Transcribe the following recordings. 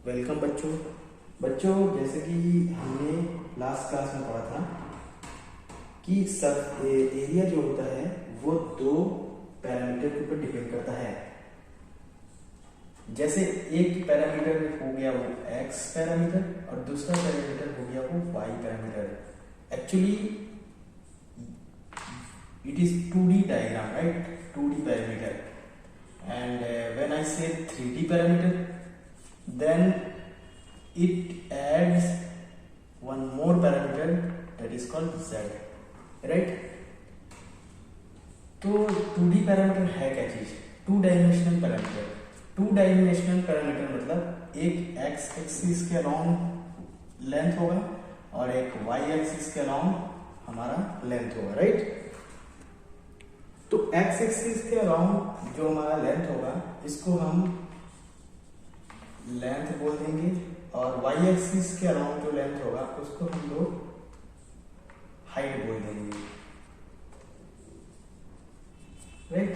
Welcome बच्चों। जैसे कि हमने लास्ट क्लास में पढ़ा था कि सब एरिया जो होता है वो दो पैरामीटर के ऊपर डिपेंड करता है। जैसे एक पैरामीटर हो गया वो x पैरामीटर और दूसरा पैरामीटर हो गया वो y parameter. Actually it is 2D diagram, right? 2D parameter, and when I say 3D parameter, then it adds one more parameter that is called z, right? तो 2D parameter है क्या चीज? Two dimensional parameter. Two dimensional parameter मतलब एक x axis के around length होगा और एक y एक्सिस के अराउंड हमारा लेंथ होगा, राइट? तो x एक्सिस के अराउंड जो हमारा लेंथ होगा इसको हम लेंथ बोल देंगे और y एक्सिस के अराउंड जो लेंथ होगा उसको हम लोग हाइट बोल देंगे, राइट?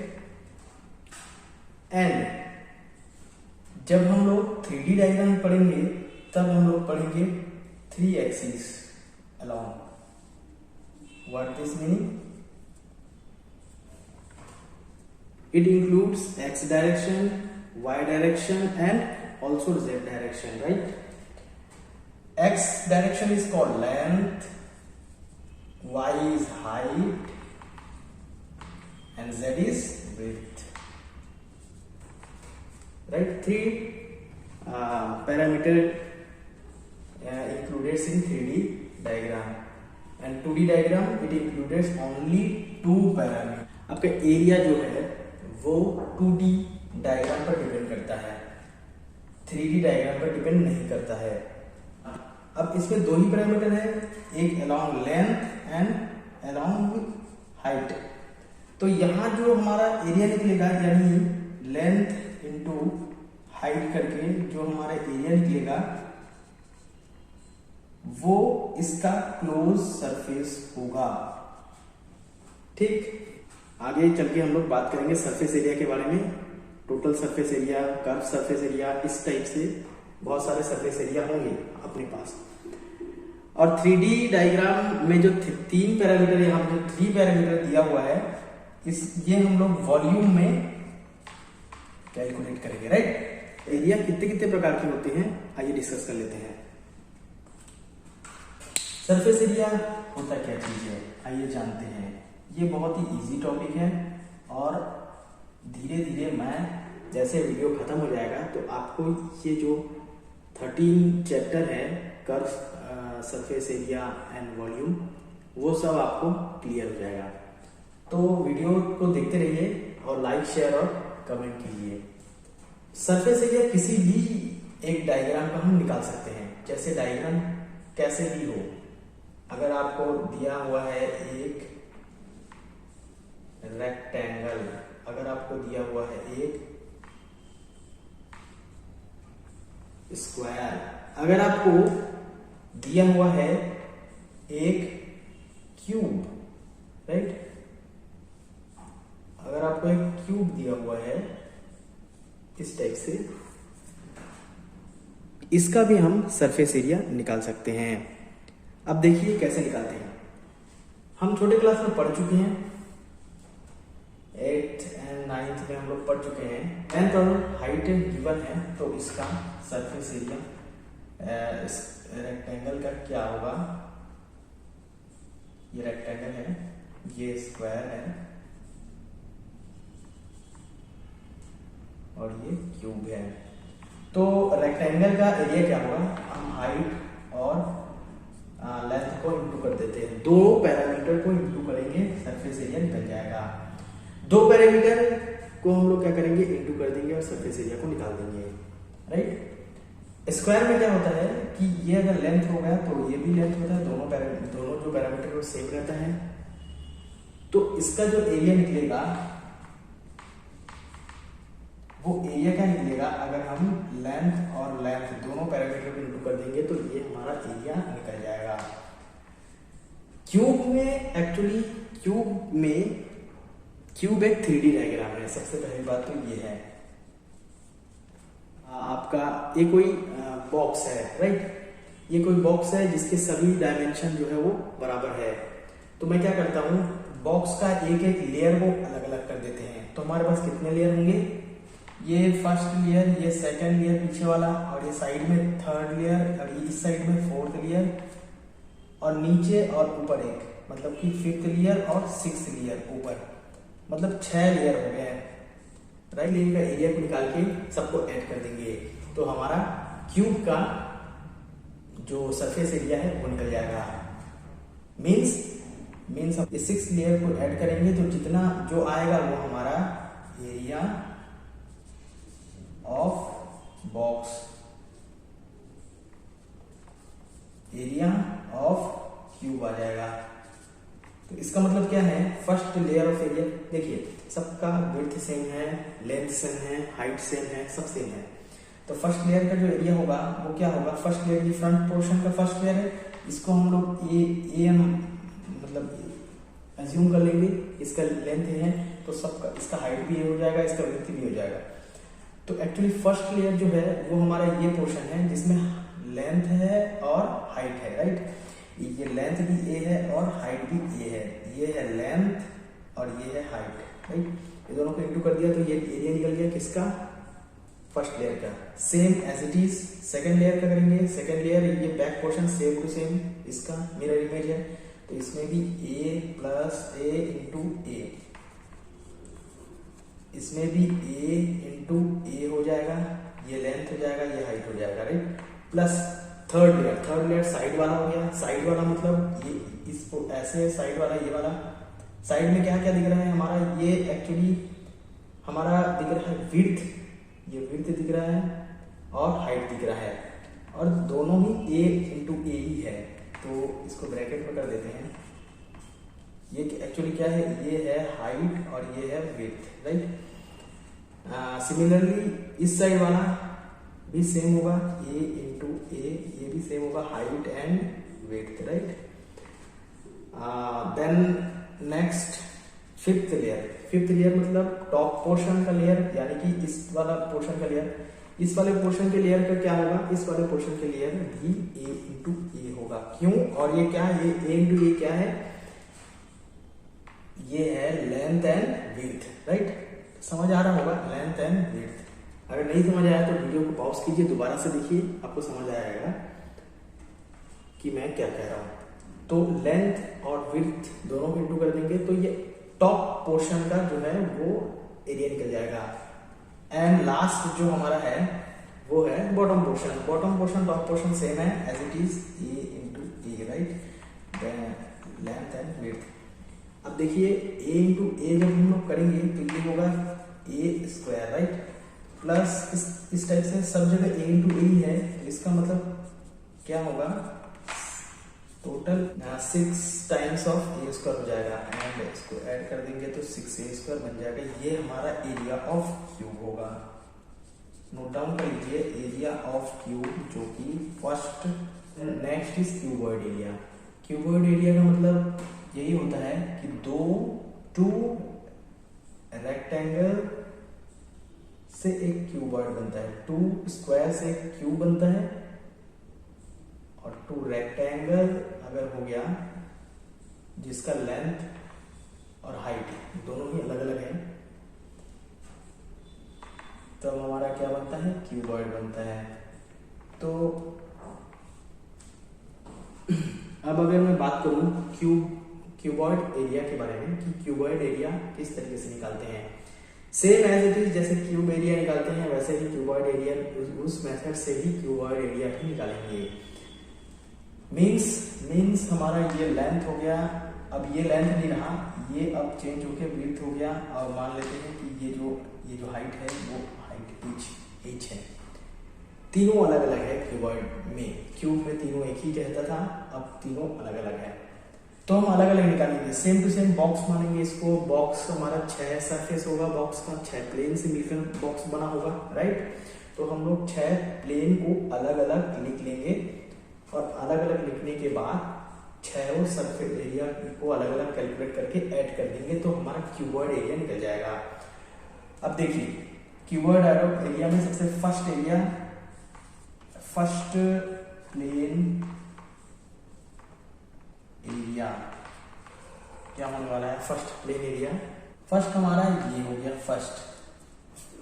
एंड जब हम लोग 3D डायग्राम पढ़ेंगे तब हम लोग पढ़ेंगे 3 axis along. What this meaning? It includes x direction, y direction and also z direction, right? X direction is called length, y is height and z is width, right? Three parameter included in 3D diagram, and 2D diagram it includes only two parameters. आपका area जो है वो 2D diagram पर depend करता है, 3D diagram पर depend नहीं करता है। अब इसमें दो ही पैरामीटर है, एक along length and along height. तो यहाँ जो हमारा एरिया निकलेगा यानी लेंथ इनटू हाइट करके जो हमारा एरिया निकलेगा वो इसका क्लोज सरफेस होगा, ठीक? आगे चल के हम लोग बात करेंगे सरफेस एरिया के बारे में। Total surface area, curve surface area, इस टाइप से बहुत सारे सरफेस एरिया होंगे अपने पास। और 3D डायग्राम में जो तीन पैरामीटर यहाँ जो 3 पैरामीटर दिया हुआ है ये हम लोग वॉल्यूम में कैलकुलेट करेंगे, राइट? एरिया कितने कितने प्रकार के होते हैं आइए डिस्कस कर लेते हैं। सरफेस एरिया होता क्या चीज है आइए जानते हैं। ये बहुत ही इजी टॉपिक है और धीरे धीरे मैं जैसे वीडियो खत्म हो जाएगा तो आपको ये जो 13 चैप्टर है curve, surface area and volume, वो सब आपको क्लियर हो जाएगा। तो वीडियो को देखते रहिए और लाइक, शेयर और कमेंट कीजिए। सरफेस एरिया किसी भी एक डायग्राम का हम निकाल सकते हैं। जैसे डायग्राम कैसे भी हो, अगर आपको दिया हुआ है एक रेक्टेंगल, अगर आपको दिया हुआ है एक स्क्वायर, अगर आपको दिया हुआ है एक क्यूब, राइट? अगर आपको एक क्यूब दिया हुआ है इस टाइप से, इसका भी हम सरफेस एरिया निकाल सकते हैं। अब देखिए कैसे निकालते हैं। हम छोटे क्लास में पढ़ चुके हैं, 8th एंड 9th में हम लोग पढ़ चुके हैं। लेंथ और हाइट गिवन है तो इसका सरफेस एरिया इस रेक्टेंगल का क्या होगा? ये रेक्टेंगल है, ये स्क्वायर है और ये क्यूब है। तो रेक्टेंगल का एरिया क्या होगा? हम हाइट और लेंथ को इंटू कर देते हैं, दो पैरामीटर को इंटू करेंगे, सरफेस एरिया निकल जाएगा। दो पैरामीटर को हम लोग क्या करेंगे? इंटू कर देंगे और सरफेस एरिया को निकाल देंगे, राइट? स्क्वायर में क्या होता है कि ये अगर लेंथ हो गया तो ये भी लेंथ होता है, दोनों जो पैरामीटर वो सेम रहता है। तो इसका जो एरिया निकलेगा वो एरिया क्या निकलेगा? अगर हम लेंथ और लेंथ दोनों पैरामीटर को इंटू कर देंगे तो ये हमारा एरिया निकल जाएगा। क्यूब में एक्चुअली क्यूब एक 3D डायग्राम है। सबसे पहली बात तो ये है। आपका ये कोई बॉक्स है, राइट। ये कोई बॉक्स है जिसके सभी डायमेंशन जो है वो बराबर है। तो मैं क्या करता हूँ, बॉक्स का एक एक लेयर को अलग अलग कर देते हैं। तो हमारे पास कितने लेयर होंगे, ये फर्स्ट लेयर, ये सेकंड लेयर पीछे वाला, और ये साइड में थर्ड लेयर, और ये इस साइड में फोर्थ लेयर, और नीचे और ऊपर एक, मतलब कि फिफ्थ लेयर और सिक्स्थ लेयर ऊपर, मतलब 6 लेयर हो गए हैं, राइट। लेयर का एरिया को निकाल के सबको ऐड कर देंगे तो हमारा क्यूब का जो सरफेस एरिया है वो निकल जाएगा। मीन्स हम इस 6 लेयर को ऐड करेंगे तो जितना जो आएगा वो हमारा area of box, area of cube आ जाएगा। तो इसका मतलब क्या है, फर्स्ट लेयर ऑफ एरिया, देखिए सबका विड्थ सेम है, लेंथ सेम है, हाइट सेम है, सब सेम है। तो फर्स्ट लेयर का जो एरिया होगा वो क्या होगा, फर्स्ट लेयर की फ्रंट पोर्शन का फर्स्ट लेयर है, इसको हम लोग ए मतलब एज्यूम कर लेंगे, इसका लेंथ है तो सबका इसका हाइट भी हो जाएगा, इसका विड्थ भी हो जाएगा। तो एक्चुअली फर्स्ट लेयर जो है वो हमारा ये पोर्शन है जिसमें लेंथ है और हाइट है, राइट। ये लेंथ भी ए है और हाइट भी ए है, ये है लेंथ और ये है हाइट, राइट। ये दोनों को इंटू कर दिया तो ये एरिया निकल गया किसका, फर्स्ट लेयर का। Same as it is second layer का करेंगे। सेकंड लेयर ये back portion same to same इसका मिरर इमेज है, तो इसमें भी a plus A into A, इसमें भी a इंटू ए हो जाएगा, ये लेंथ हो जाएगा, ये हाइट हो जाएगा, right. Plus third layer side वाला हो गया। साइड वाला मतलब ये इसको ऐसे साइड वाला, ये वाला साइड में क्या क्या दिख रहा है हमारा, ये एक्चुअली हमारा दिख रहा है विड्थ, ये विड्थ दिख रहा है और हाइट दिख रहा है, और दोनों ही a इंटू ए ही है। तो इसको ब्रैकेट में कर देते हैं। ये एक्चुअली क्या है, ये है हाइट और ये है विड्थ, राइट। सिमिलरली इस साइड वाला भी सेम होगा, a इंटू ए, ये भी सेम होगा, height and width, right. Then next fifth layer मतलब टॉप पोर्शन का लेयर, यानी कि इस वाला पोर्शन का लेयर। इस वाले पोर्शन के लेयर का क्या होगा, इस वाले पोर्शन के लेयर भी a इंटू ए होगा। क्यों, और ये क्या है, ये a इंटू ए क्या है, ये है लेंथ एंड विड्थ, राइट। समझ आ रहा होगा, लेंथ एंड विड्थ। अगर नहीं समझ आया तो वीडियो को पॉज कीजिए, दोबारा से देखिए, आपको समझ आएगा कि मैं क्या कह रहा हूं। तो लेंथ और विड्थ दोनों को इंटू कर देंगे तो ये टॉप पोर्शन का जो है वो एरिया निकल जाएगा। एंड लास्ट जो हमारा है वो है bottom portion top portion same है as it is A into A, right. Length and width. अब देखिए a इंटू ए जब हम लोग करेंगे तो ये होगा ए स्क्वायर, राइट। प्लस इस टाइप से सब जगह a इंटू ए है, तो इसका मतलब क्या होगा, total 6 times of A square हो जाएगा, एंड इसको ऐड कर देंगे तो 6a स्क्वायर बन जाएगा। ये हमारा एरिया ऑफ क्यूब होगा। नोट डाउन कर लीजिए, एरिया ऑफ क्यूब, जो कि first. Next is cuboid area. Cuboid area का मतलब यही होता है कि टू रेक्टेंगल से एक क्यूबॉइड बनता है, 2 स्क्वायर से एक क्यूब बनता है, और 2 रेक्टेंगल अगर हो गया जिसका लेंथ और हाइट दोनों ही अलग अलग है, तब तो हमारा क्या बनता है, क्यूबॉइड बनता है। तो अब अगर मैं बात करूं क्यूबॉइड एरिया के बारे में कि क्यूबॉइड एरिया किस तरीके से निकालते हैं, सेम एज इट इज जैसे क्यूब एरिया निकालते हैं वैसे ही क्यूबॉइड एरिया, उस मेथड से ही क्यूबॉइड एरिया भी निकालेंगे। मीन्स हमारा ये लेंथ हो गया, अब ये लेंथ नहीं रहा, ये अब चेंज होकर विड्थ हो गया, और मान लेते हैं कि ये जो हाइट है वो हाइट h है। तीनों अलग अलग है क्यूबॉइड में, क्यूब में तीनों एक ही कहता था, अब तीनों अलग अलग है। तो हम अलग अलग निकालेंगे, सेम टू सेम बॉक्स मानेंगे इसको। बॉक्स हमारा 6 सरफेस होगा, बॉक्स का 6 प्लेन से मिलकर बॉक्स बना होगा, राइट। तो हम लोग 6 प्लेन को अलग अलग लिख लेंगे, और अलग अलग लिखने के बाद 6 सरफेस एरिया को अलग अलग कैलकुलेट करके ऐड कर देंगे तो हमारा क्यूबॉइड एरिया निकल जाएगा। अब देखिए क्यूबॉइड एरिया में सबसे फर्स्ट प्लेन एरिया क्या होने वाला है, फर्स्ट प्लेन एरिया। फर्स्ट हमारा ये हो गया फर्स्ट,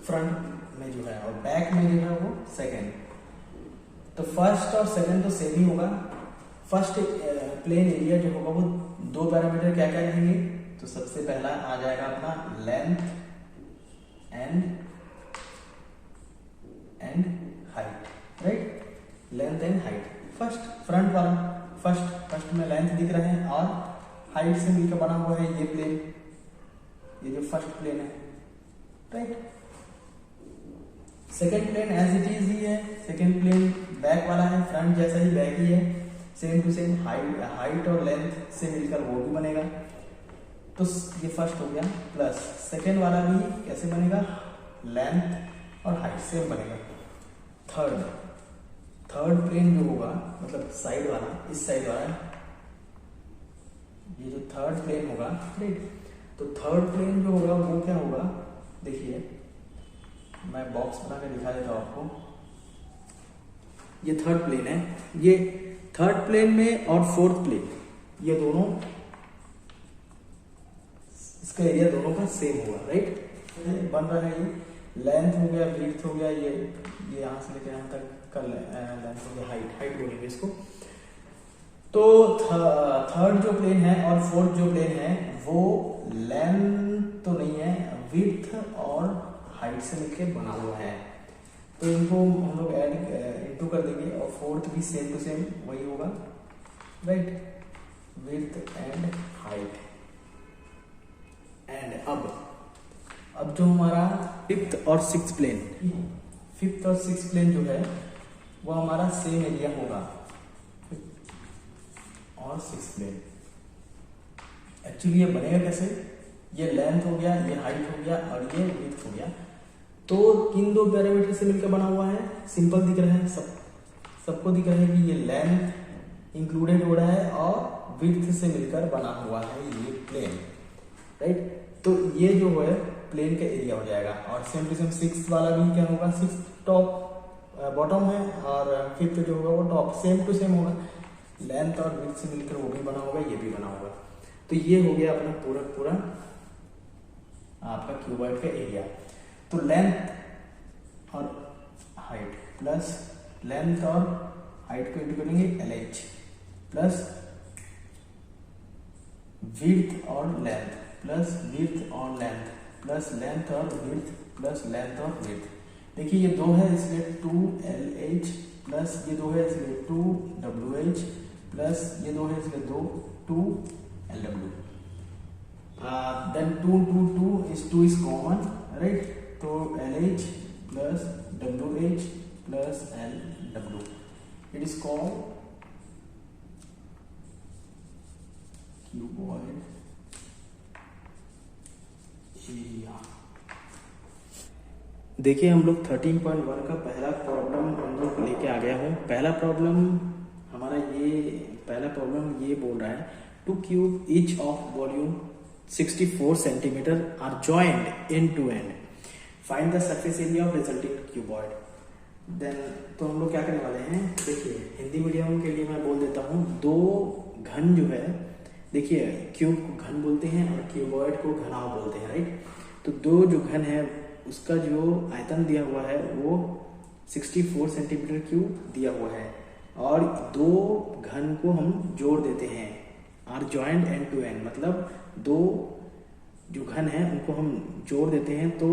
फ्रंट में जो है, और बैक में जो है वो सेकंड। तो फर्स्ट और सेकंड तो सेम ही होगा। फर्स्ट प्लेन एरिया जो होगा वो दो पैरामीटर क्या क्या रहेंगे, तो सबसे पहला आ जाएगा अपना length and height, right, length and height. First front वाला, फर्स्ट में लेंथ दिख रहा है और हाइट से मिलकर बना हुआ है ये प्लेन, ये जो फर्स्ट प्लेन है, right. Second plane as it is ही है, सेकेंड प्लेन बैक वाला है, फ्रंट जैसा ही बैक ही है, सेम टू सेम हाइट और लेंथ से मिलकर वो भी बनेगा। तो ये फर्स्ट हो गया, प्लस सेकेंड वाला भी कैसे बनेगा, लेंथ और हाइट सेम बनेगा। थर्ड प्लेन जो होगा, मतलब साइड वाला, इस साइड वाला, ये जो थर्ड प्लेन होगा, राइट। तो थर्ड प्लेन जो होगा वो क्या होगा, देखिए मैं बॉक्स बना के दिखा देता हूं आपको। ये थर्ड प्लेन है, ये थर्ड प्लेन में और फोर्थ प्लेन, ये दोनों, इसका एरिया दोनों का सेम होगा, राइट। बन रहा है ये लेंथ हो गया, विड्थ हो गया, ये यहां से लेकर यहां तक का लेंथ हो गया, हाइट बोलेंगे इसको। तो थर्ड जो प्लेन है और फोर्थ जो प्लेन है वो लेंथ तो नहीं है, विड्थ और हाइट से मिलकर बना हुआ है। तो इनको हम लोग ऐड इनटू कर देंगे और फोर्थ भी सेम टू सेम वही होगा, right, width and height. And अब जो हमारा फिफ्थ और सिक्स्थ प्लेन जो है वो हमारा सेम एरिया होगा, और सिक्स्थ प्लेन। एक्चुअली ये बनेगा कैसे, ये लेंथ हो गया, ये हाइट हो गया और ये विड्थ हो गया। तो किन दो पैरामीटर से मिलकर बना हुआ है, सिंपल दिख रहा है, सबको दिख रहा है कि ये लेंथ इंक्लूडेड हो रहा है और विड्थ से मिलकर बना हुआ है ये प्लेन, राइट। तो ये जो है प्लेन का एरिया हो जाएगा। और सेम टू सेम सिक्स्थ वाला भी क्या होगा, सिक्स्थ टॉप बॉटम है और फिफ्थ जो होगा वो टॉप, सेम टू सेम होगा, लेंथ और विड्थ से मिलकर वो भी बना होगा, ये भी बना होगा। तो ये हो गया अपना पूरा आपका क्यूबॉइड का एरिया। तो लेंथ और हाइट प्लस लेंथ और हाइट को इंटू करेंगे LH, प्लस विड्थ और लेंथ, प्लस विड्थ और लेंथ, प्लस लेंथ और विड्थ, प्लस लेंथ और विड्थ। देखिए ये दो है इसलिए 2LH, प्लस ये दो है इसलिए 2WH, प्लस ये दो है इसलिए 2LW। Then 2 is 2 is common, right? तो LH plus WH plus LW. It is called cuboid area. देखिए हम लोग 13.1 का पहला प्रॉब्लम हम लोग लेके आ गया हूँ। पहला प्रॉब्लम हमारा पहला प्रॉब्लम ये बोल रहा है, two cube each of volume 64 centimetre are joined end to end, find the surface area of resulting cuboid. Then तो हम लोग क्या करने वाले हैं, देखिए हिंदी मीडियम के लिए मैं बोल देता हूँ, दो घन जो है, देखिए क्यूब को घन बोलते हैं और क्यूबॉइड को घनाव बोलते हैं, राइट। तो दो जो घन है उसका जो आयतन दिया हुआ है वो 64 सेंटीमीटर क्यूब दिया हुआ है, और दो घन को हम जोड़ देते हैं, are joined end to end, मतलब दो जो घन है उनको हम जोड़ देते हैं, तो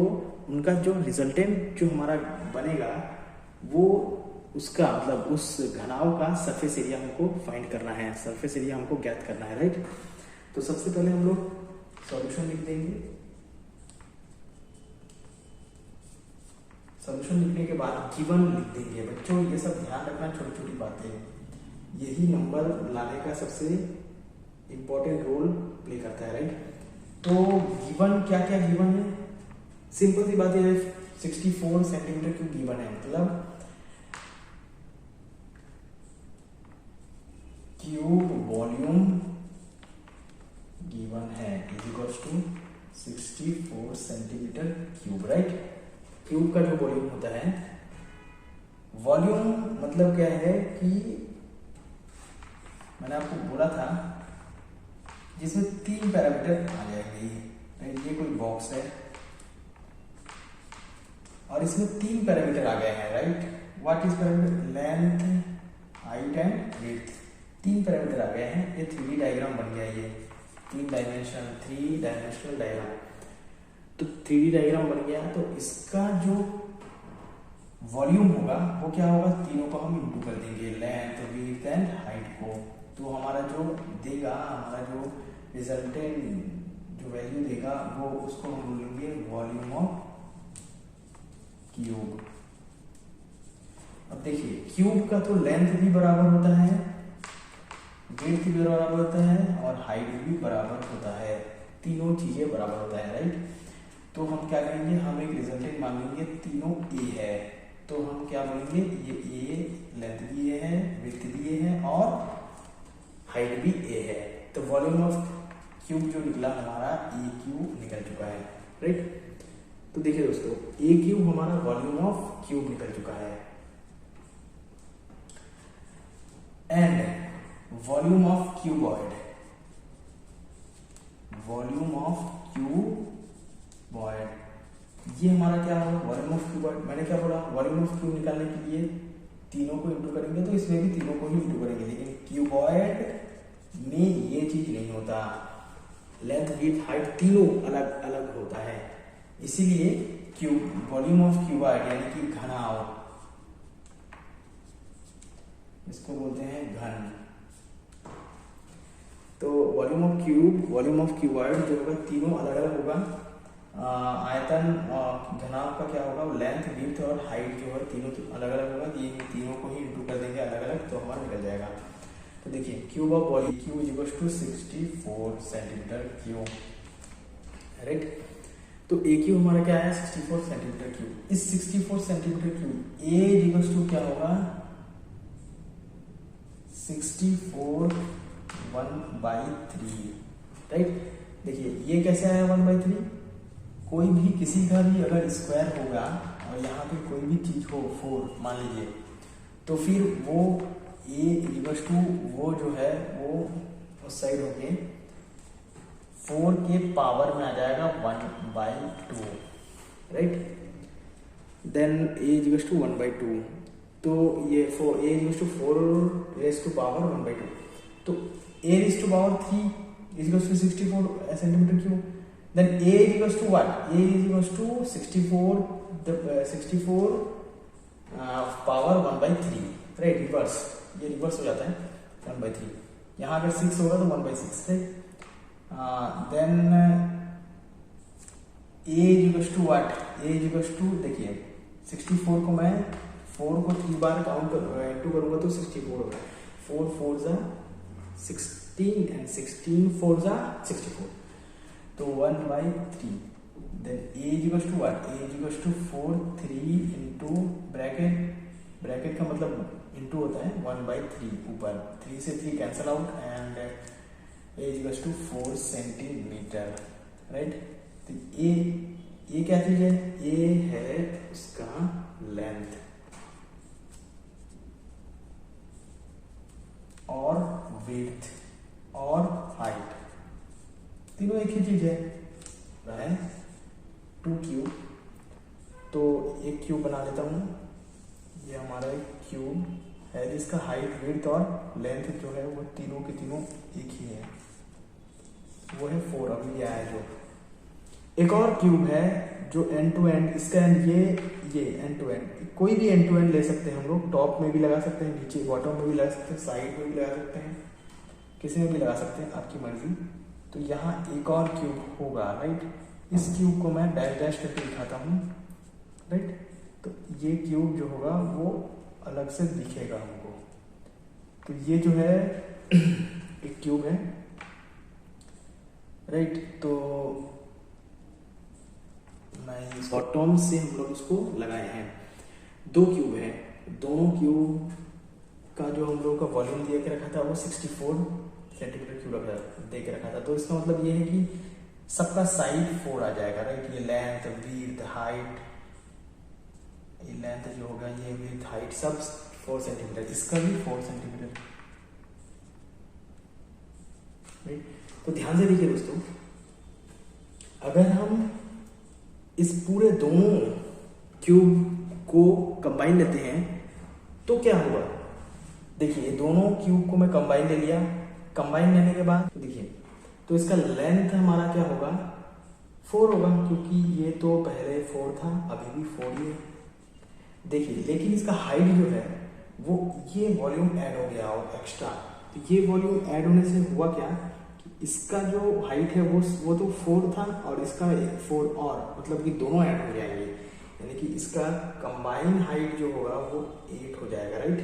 उनका जो रिजल्टेंट जो हमारा बनेगा वो उसका मतलब उस घनाव का सरफेस एरिया हमको फाइंड करना है, सरफेस एरिया हमको ज्ञात करना है, राइट। तो सबसे पहले हम लोग सॉल्यूशन लिख देंगे। सॉल्यूशन लिखने के बाद गिवन लिख देंगे। बच्चों ये सब ध्यान रखना, छोटी छोटी बातें, यही नंबर लाने का सबसे इंपॉर्टेंट रोल प्ले करता है, राइट। तो गिवन क्या क्या गिवन है, सिंपल सी बात है, 64 सेंटीमीटर क्यूब गिवन है, मतलब क्यूब वॉल्यूम गिवन है is equals to 64 centimetre cube, right. Cube का जो वॉल्यूम होता है वॉल्यूम मतलब क्या है कि मैंने आपको बोला था जिसमें 3 पैरामीटर आ जाएंगे। ये कोई बॉक्स है और इसमें 3 पैरामीटर आ गए हैं, right. What is parameter? Length, height and width. 3 parameter आ गए हैं। ये 3D डायग्राम बन गया। ये 3 डायमेंशनल डायग्राम। तो 3D डायग्राम बन गया। तो इसका जो वॉल्यूम होगा वो क्या होगा? तीनों को हम इंटू कर देंगे, लेंथ, विड्थ एंड हाइट को। तो हमारा जो देगा, हमारा जो रिजल्टेंट जो वैल्यू देगा वो उसको हम बोलेंगे वॉल्यूम ऑफ क्यूब। अब देखिए क्यूब का तो लेंथ भी बराबर होता है, विड्थ भी बराबर होता है और हाइट भी बराबर होता है। तीनों चीजें बराबर होता है, राइट। तो हम क्या करेंगे? हम एक रिजल्टेंट मान लेंगे, तीनों ए है। तो हम क्या बोलेंगे? ये ए, लेंथ भी ए है, विड्थ भी ए है और हाइट भी ए है। तो वॉल्यूम ऑफ क्यूब जो निकला हमारा ए क्यूब निकल चुका है, राइट। तो देखिए दोस्तों, ए क्यूब हमारा वॉल्यूम ऑफ क्यूब निकल चुका है। And volume of cuboid, volume of cuboid ये हमारा क्या होगा? Volume of cuboid. मैंने क्या बोला? वॉल्यूम ऑफ क्यूब निकालने के लिए तीनों को इंटू करेंगे, तो इसमें भी तीनों को ही इंटू करेंगे। लेकिन क्यूबॉइड में ये चीज नहीं होता, लेंथ, विड्थ, हाइट तीनों अलग अलग होता है। इसीलिए क्यूब, वॉल्यूम ऑफ क्यूबॉइड यानी कि घनाव, इसको बोलते हैं घन। तो volume of cube, volume of cuboid जो होगा तीनों अलग अलग होगा। आयतन घनाभ का क्या होगा? लेंथ, विड्थ और हाइट जो है तीनों अलग अलग होगा। ये तीनों को ही इंटू कर देंगे अलग अलग, तो हमारा निकल जाएगा। तो देखिए cube of volume Q is equal to 64 centimetre cube, right. तो ए क्यूब हमारा क्या है? 64 सेंटीमीटर क्यूब। इस 64 centimetre cube a is equal to क्या होगा? 64 1/3, राइट। देखिए ये कैसे आया 1/3? कोई भी किसी का भी अगर स्क्वायर होगा और यहाँ पे कोई भी चीज हो 4 मान लीजिए, तो फिर वो ए इक्वल टू वो जो है वो उस साइड होके 4 के पावर में आ जाएगा 1/2, right. Then A equal to 1/2। तो ये 4 A equal to 4 raise to power 1/2। तो A raise to power 3 is equal to 64 centimetre cube. Then A is equals to what? A is equals to 64 power 1/3, right. Reverse, ये reverse हो जाता है 1/3। यहाँ अगर 6 होगा तो 1/6, right. Then A is equals to what? A is equals to, देखिए 64 को मैं 4 को 3 बार काउंट इंटू करूंगा तो 64 होगा। 4 4 जा 16 एंड 16 4 जा 64, तो 1/3। Then a is equals to what? a is equals to 4 3 into bracket का मतलब इंटू होता है 1/3, ऊपर 3 से 3 cancel out and a is equals to 4 centimetre, right. तो ये क्या चीज है? ये है उसका लेंथ और विड्थ और हाइट, तीनों एक ही चीज है। 2 क्यूब, तो एक क्यूब बना लेता हूं। ये हमारा एक क्यूब है जिसका हाइट, विड्थ और लेंथ जो है वो तीनों के तीनों एक ही है, वो है 4। अभी ये आया जो एक और क्यूब है जो एंड टू एंड, इसका एंड ये एंड टू एंड, कोई भी एंड टू एंड ले सकते हैं हम लोग। टॉप में भी लगा सकते हैं, नीचे बॉटम में भी लगा सकते हैं, साइड में भी लगा सकते हैं, किसी में भी लगा सकते हैं, आपकी मर्जी। तो यहाँ एक और क्यूब होगा, राइट। इस क्यूब को मैं डैश डैश करके दिखाता हूँ, राइट। तो ये क्यूब जो होगा वो अलग से दिखेगा हमको। तो ये जो है एक क्यूब है, राइट। तो मैं बॉटम से हम लोग इसको लगाए हैं। 2 क्यूब है, दोनों क्यूब का जो हम लोग का वॉल्यूम दे के रखा था वो 64 सेंटीमीटर क्यूब दे के रखा था। तो इसका मतलब ये है कि सबका साइड 4 आ जाएगा, राइट। ये लेंथ, विड्थ, हाइट ये लेंथ जो होगा ये विथ हाइट सब 4 सेंटीमीटर, इसका भी 4 सेंटीमीटर। तो ध्यान से देखिए दोस्तों, अगर हम इस पूरे दोनों क्यूब को कंबाइन लेते हैं तो क्या होगा। देखिए दोनों क्यूब को मैं कंबाइन ले लिया, कंबाइन लेने के बाद देखिए तो इसका लेंथ हमारा क्या होगा 4 होगा, क्योंकि ये तो पहले 4 था अभी भी 4 ही है। देखिए लेकिन इसका हाइट जो है वो ये वॉल्यूम ऐड हो गया और एक्स्ट्रा, तो ये वॉल्यूम ऐड होने से हुआ क्या कि इसका जो हाइट है वो तो 4 था और इसका 4 और मतलब कि दोनों ऐड हो जाएंगे, यानी कि इसका कंबाइन हाइट जो होगा वो 8 हो जाएगा, राइट।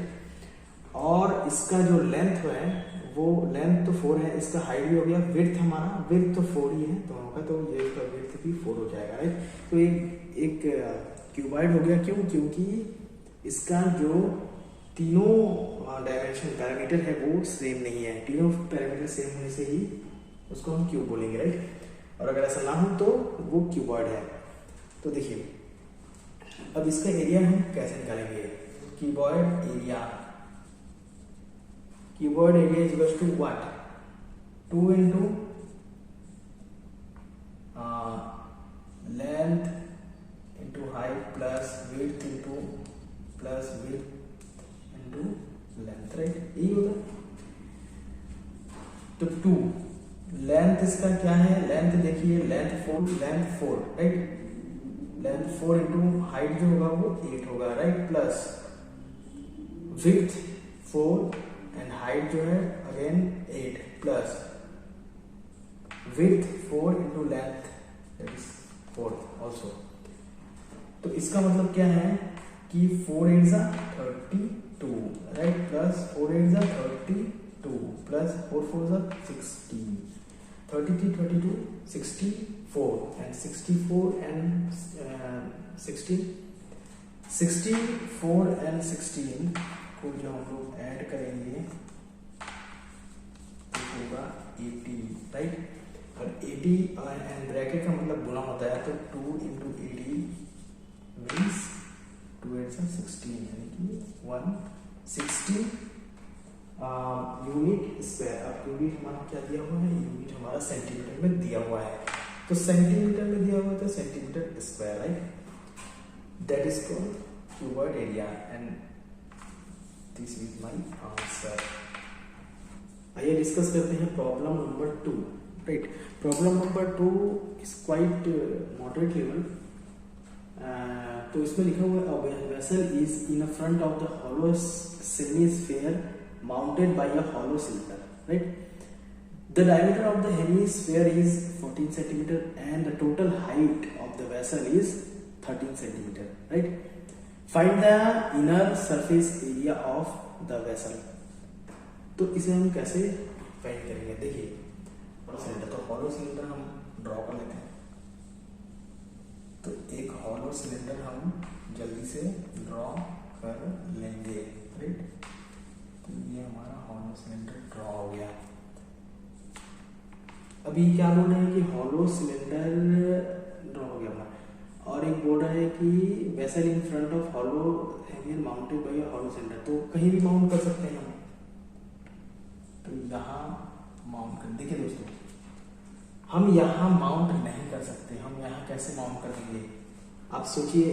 और इसका जो लेंथ है वो लेंथ तो 4 है, इसका हाइट भी हो गया, विड्थ हमारा विड्थ तो 4 ही है दोनों का, तो ये इसका विड्थ भी 4 हो जाएगा, राइट। तो एक क्यूबॉइड हो गया, क्यों, क्योंकि इसका जो तीनों डायमेंशन पैरामीटर है वो सेम नहीं है, तीनों पैरामीटर सेम होने से ही उसको हम क्यूब बोलेंगे, राइट। और अगर ऐसा ना हो तो वो क्यूबॉइड है। तो देखिए अब इसका एरिया हम कैसे निकालेंगे। Cuboid area is equal to what, 2 into length into height plus width into length, right, यही होता है। तो 2 लेंथ इसका क्या है, लेंथ देखिए length 4 right, length 4 into height जो होगा वो 8 होगा, right, plus width 4 and height जो है again 8 plus width 4 into length that is 4 also. तो इसका मतलब क्या है कि 4 8 जा 32, राइट, प्लस 4 8 जा 32 प्लस 4 4 जा 16, 33 32 64 and 64 and 16 64 and 16 को जो हम लोग ऐड करेंगे तो होगा 80, राइट। और 80 एंड ब्रैकेट का मतलब गुना होता है, तो 2 इंटू 80 मीन्स 2 8 16, यानी कि 160 यूनिट स्क्वायर। अब यूनिट हमारा क्या दिया हुआ है, यूनिट हमारा सेंटीमीटर में दिया हुआ है, तो सेंटीमीटर में दिया हुआ है तो centimetre square, right, that is called cuboid area and this is my answer. आइए डिस्कस करते हैं problem number 2, right. Problem number 2 is quite moderate level. तो इसमें लिखा हुआ है vessel is in front of the hollow hemisphere mounted by a hollow cylinder, right. The diameter of the hemisphere is 14 centimeter and the total height of the vessel is 13 centimeter, right. Find the inner surface area of the vessel। तो इसे हम कैसे find करेंगे, देखिए hollow cylinder, तो hollow cylinder हम draw कर लेते हैं। तो एक हॉलो सिलेंडर हम जल्दी से ड्रॉ कर लेंगे, राइट। तो ये हमारा हॉलो सिलेंडर ड्रॉ हो गया। अभी क्या बोल रहे हैं कि हॉलो सिलेंडर ड्रॉ हो गया हमारा, और एक बोल रहा है कि vessel in front of hollow hemisphere mounted by hollow cylinder, तो कहीं भी माउंट कर सकते हैं हम। तो यहाँ माउंट कर, देखिए दोस्तों हम यहाँ माउंट नहीं कर सकते, हम यहाँ कैसे माउंट कर देंगे। आप सोचिए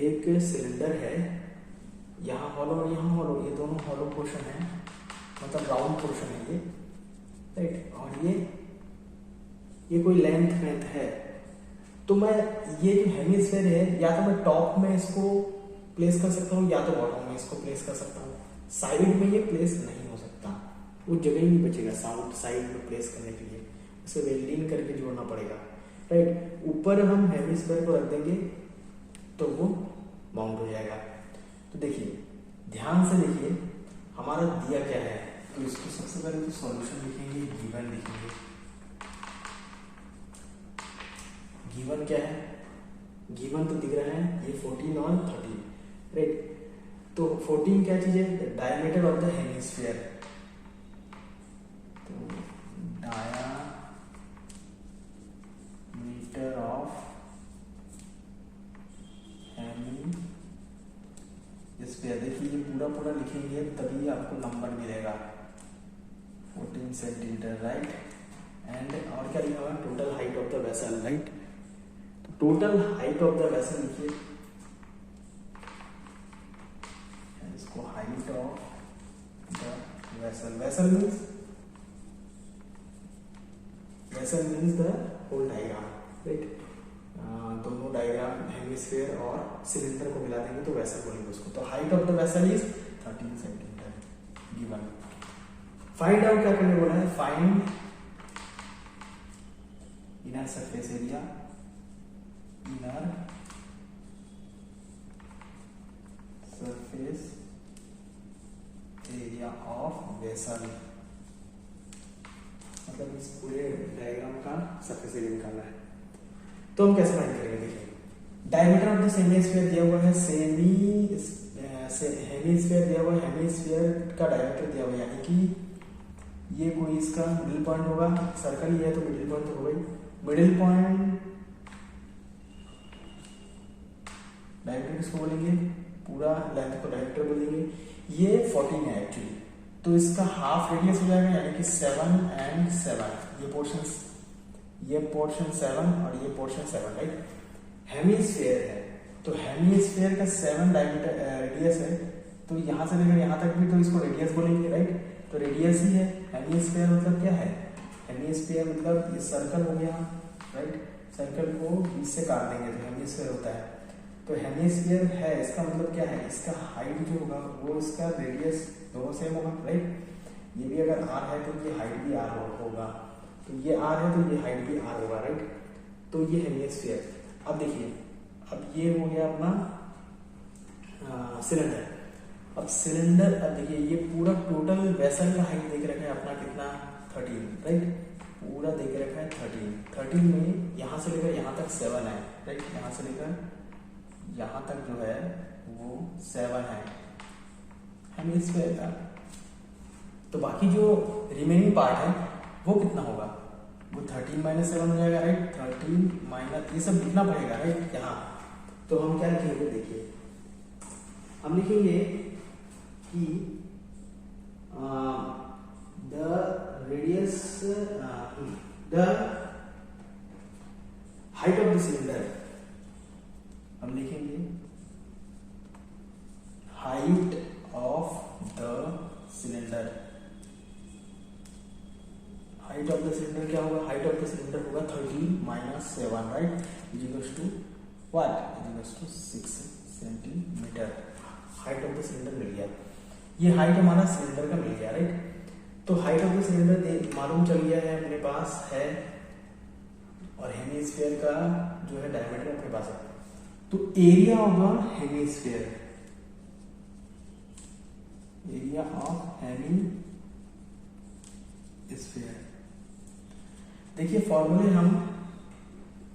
एक सिलेंडर है, यहाँ हॉलो और यहाँ हॉलो, ये दोनों हॉलो पोर्शन है, मतलब राउंड पोर्शन है ये, राइट। और ये कोई लेंथ है, तो मैं ये जो हेमिस्फीयर है या तो मैं टॉप में इसको प्लेस कर सकता हूँ या तो बॉटम में इसको प्लेस कर सकता हूँ। साइड में ये प्लेस नहीं हो सकता, वो जगह ही नहीं बचेगा साइड में प्लेस करने के लिए, उसे वेल्डिंग करके जोड़ना पड़ेगा, राइट। ऊपर हम हेमिस्फीयर को रख देंगे तो वो माउंट हो जाएगा। तो देखिए ध्यान से देखिए हमारा दिया क्या है, तो इसको सबसे पहले तो सॉल्यूशन लिखेंगे, गिवन लिखेंगे। गिवन क्या है, गिवन तो दिख रहा है ये 14 और 13, राइट। तो 14 क्या चीज है, डायमीटर ऑफ द हेमिस्फीयर, तो डायमीटर ऑफ हेमिस्फीयर पूरा पूरा लिखेंगे तभी आपको नंबर मिलेगा। 14 सेंटीमीटर, राइट। एंड और क्या लिखा हुआ है, total height of the vessel, right. तो total height of the vessel लिखिए, इसको height of the vessel, vessel means the whole diagram, right. दोनों डायग्राम हेमिस्फीयर और सिलेंडर को मिला देंगे तो वेसल बोलेंगे उसको। तो height of the vessel is 13 centimetre given. Find out क्या करने बोला है, find inner surface area, inner surface area of vessel, मतलब इस पूरे डायग्राम का सरफेस एरिया निकालना है। तो हम कैसे फाइंड करेंगे, देखिए डायमीटर ऑफ द हेमिस्फीयर दिया हुआ है, हेमिस्फीयर दिया हुआ है, हेमिस्फीयर का डायमीटर दिया हुआ है, यानी कि ये कोई इसका मिडिल पॉइंट होगा, सर्कल ही है तो मिडिल पॉइंट तो होगा ही। मिडिल पॉइंट डायमीटर किसको बोलेंगे, पूरा लेंथ को डायमीटर बोलेंगे। ये 14 है एक्चुअली, तो इसका हाफ रेडियस हो जाएगा, यानी कि 7 एंड 7, ये पोर्शन 7 और ये पोर्शन 7, राइट। हेमिस्फीयर है तो हेमिस्फीयर का 7 डायमीटर रेडियस है, तो यहां से लेकर यहां तक भी तो इसको रेडियस बोलेंगे, राइट। तो रेडियस ही है। हेमिस्फीयर मतलब क्या है, हेमिस्फीयर मतलब ये सर्कल हो गया, राइट। सर्कल को बीच से काट देंगे तो हेमिस्फीयर होता है। तो हेमिस्फीयर है, इसका मतलब क्या है, इसका हाइट जो होगा वो इसका रेडियस दोनों सेम होगा, राइट। ये भी अगर r है तो ये हाइट भी r होगा, तो ये r है तो ये हाइट भी r होगा, राइट। तो ये हेमिस्फीयर। अब देखिए, अब ये हो गया अपना सिलेंडर। अब सिलेंडर, अब देखिए ये पूरा टोटल वेसल का हाइट देख रखा है अपना कितना, 13, राइट। पूरा देख रखा है 13 में यहाँ से लेकर यहाँ तक 7 है, राइट। यहाँ से लेकर यहाँ तक जो है वो 7 है हेमिस्फीयर का। तो बाकी जो रिमेनिंग पार्ट है वो कितना होगा, वो 13 माइनस 7 हो जाएगा, राइट। 13 माइनस, ये सब लिखना पड़ेगा, राइट, यहाँ। तो हम क्या लिखेंगे, देखिए हम लिखेंगे कि the radius, the height of the cylinder, हम लिखेंगे height of the cylinder. Height of the cylinder क्या होगा, हाइट ऑफ द सिलेंडर होगा 13 minus 7, right, is equals to what, is equals to 6 centimetre. Height of the cylinder मिल गया, ये height हमारा cylinder का मिल गया, राइट। तो हाइट ऑफ द सिलेंडर मालूम चल गया है, अपने पास है, और हेमिस्फीयर का जो है डायमीटर अपने पास है। तो एरिया होगा हेमिस्फीयर, एरिया ऑफ हेमिस्फीयर। देखिए फॉर्मूले हम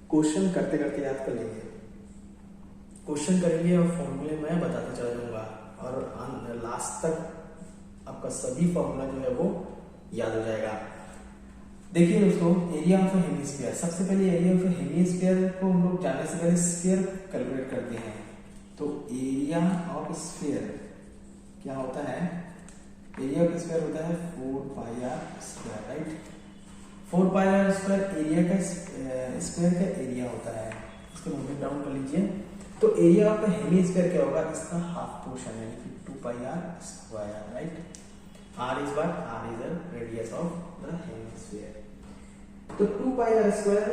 क्वेश्चन करते करते याद कर लेंगे, क्वेश्चन करेंगे और फॉर्मूले मैं बताता चला जाऊंगा, और लास्ट तक आपका सभी फॉर्मूला जो है वो याद हो जाएगा। देखिए दोस्तों, एरिया ऑफ हेमिस्फीयर, सबसे पहले एरिया ऑफ हेमिस्फीयर को हम लोग जानने से पहले स्फीयर कैलकुलेट करते हैं। तो एरिया ऑफ स्फीयर क्या होता है, एरिया ऑफ स्फीयर होता है 4 pi R square, right. 4 pi R square area का, स्क्वायर का एरिया होता है, इसको नोट डाउन कर लीजिए। तो एरिया ऑफ हेमिस्फीयर क्या होगा, इसका हाफ पोर्शन है, 2 pi R square, right. r is what, r is the radius of the hemisphere। तो 2 पाई आर स्क्वायर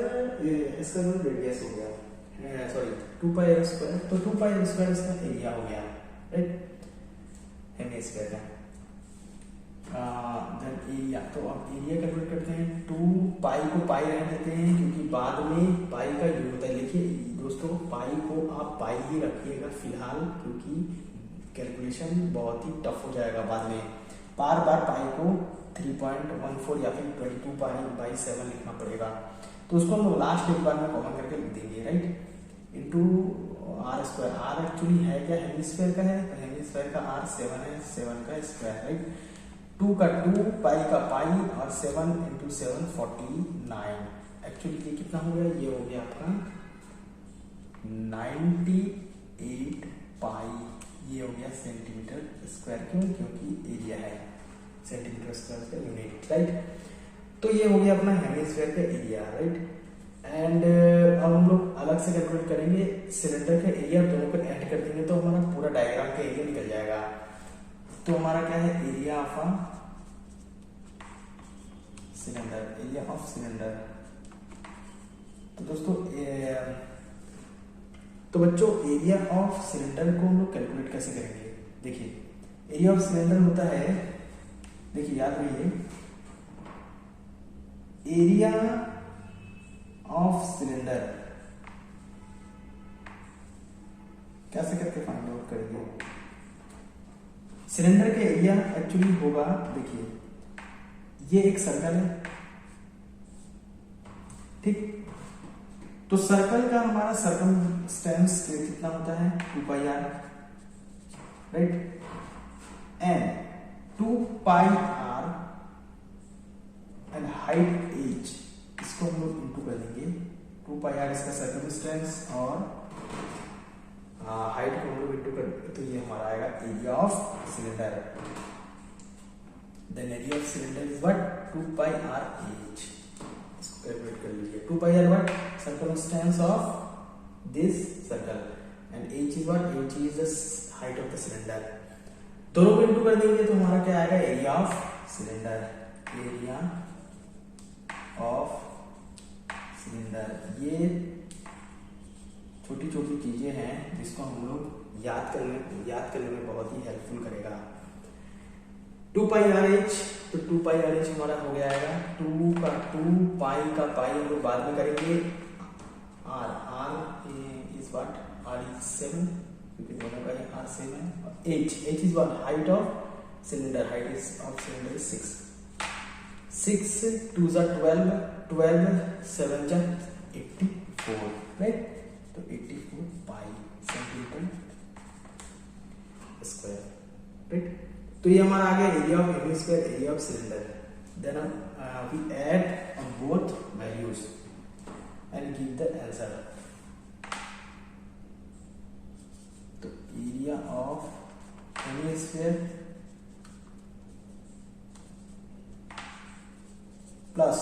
इसका जो रेडियस हो गया, सॉरी 2 पाई आर स्क्वायर, तो 2 पाई आर स्क्वायर इसका एरिया हो गया, राइट, हेमिस्फीयर का। देन एरिया, तो अब एरिया कैलकुलेट करते हैं। 2 पाई को पाई रहने देते हैं क्योंकि बाद में पाई का यूज होता है। लिखिए दोस्तों, पाई को आप पाई ही रखिएगा फिलहाल, क्योंकि कैलकुलेशन बहुत ही टफ हो जाएगा बाद में। बार बार पाई को 3.14 या फिर 22 पाई बाई 7 लिखना पड़ेगा, तो उसको हम लास्ट एक बार में कॉमन करके लिख देंगे, right. Into r square, r actually है क्या, हेमिस्फीयर का है, तो हेमिस्फीयर का आर 7 है, 7 का स्क्वायर, राइट। 2 का 2, पाई का पाई, और 7 इंटू 7 49। एक्चुअली ये कितना हो गया, ये हो गया आपका 98 पाई, ये हो गया सेंटीमीटर स्क्वायर, क्यों? क्योंकि एरिया है सेंटीमीटर स्क्वायर का यूनिट, राइट। तो ये हो गया अपना हेमिस्फीयर का एरिया, राइट। एंड अब हम लोग अलग से कैलकुलेट करेंगे सिलेंडर का एरिया, दोनों को ऐड कर देंगे तो हमारा पूरा डायग्राम का एरिया निकल जाएगा। तो हमारा क्या है, area of a cylinder, area of cylinder. तो दोस्तों तो बच्चों एरिया ऑफ सिलेंडर को हम लोग कैलकुलेट कैसे करेंगे? देखिए एरिया ऑफ सिलेंडर होता है, देखिए याद रखिए, एरिया ऑफ सिलेंडर कैसे करके फाइंड आउट करेंगे? सिलेंडर का एरिया एक्चुअली होगा, देखिए ये एक सर्कल है, ठीक। तो सर्कल का हमारा सर्कमस्टेंस कितना होता है, 2πr, right. And 2πr and height h, इसको हम लोग इंटू कर देंगे, 2πr इसका सर्कमस्टेंस और हाइट को हम लोग इंटू कर देंगे, तो ये हमारा आएगा area of cylinder. Then area of cylinder is what, 2πr h, इसको कैलकुलेट कर लीजिए। 2πr what, circumference of this circle, and h is what, h is the height of the cylinder. दोनों को इंटू कर देंगे तो हमारा क्या आएगा, area of cylinder, area of cylinder. ये छोटी छोटी चीजें हैं जिसको हम लोग याद करने में बहुत ही हेल्पफुल करेगा। 2πrh, तो 2πrh हमारा हो गया आएगा 2 पाई का पाई हम लोग बाद में करेंगे, r is what, r is 7, क्योंकि दोनों का r सेम है, और h is what, height of cylinder, height is of cylinder is 6 2 जा 12 7 जा 84, राइट। तो 84 पाई सेंटीमीटर स्क्वायर, राइट। तो ये हमारा आ गया area of hemisphere, area of cylinder. Then we add on both values and give the answer. तो area of hemisphere plus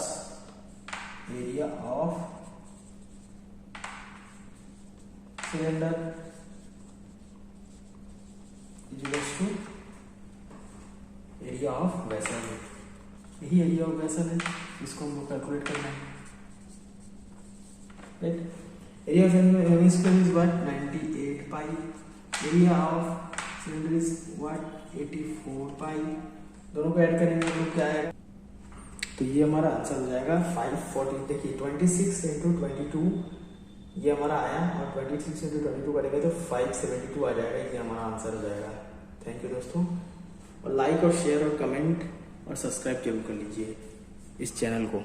area of cylinder is equals to area of vessel. यही area of vessel है, इसको हमको calculate करना है, right. Area of hemisphere is what, 98 pi, area of cylinder is what, 84 pi. दोनों को add करेंगे तो क्या है, तो ये हमारा आंसर हो जाएगा 540। देखिए 26 इंटू 22 ये हमारा आया, और 26 इंटू 22 करेंगे तो 572 आ जाएगा, ये हमारा आंसर हो जाएगा। थैंक यू दोस्तों, और लाइक और शेयर और कमेंट और सब्सक्राइब जरूर कर लीजिए इस चैनल को।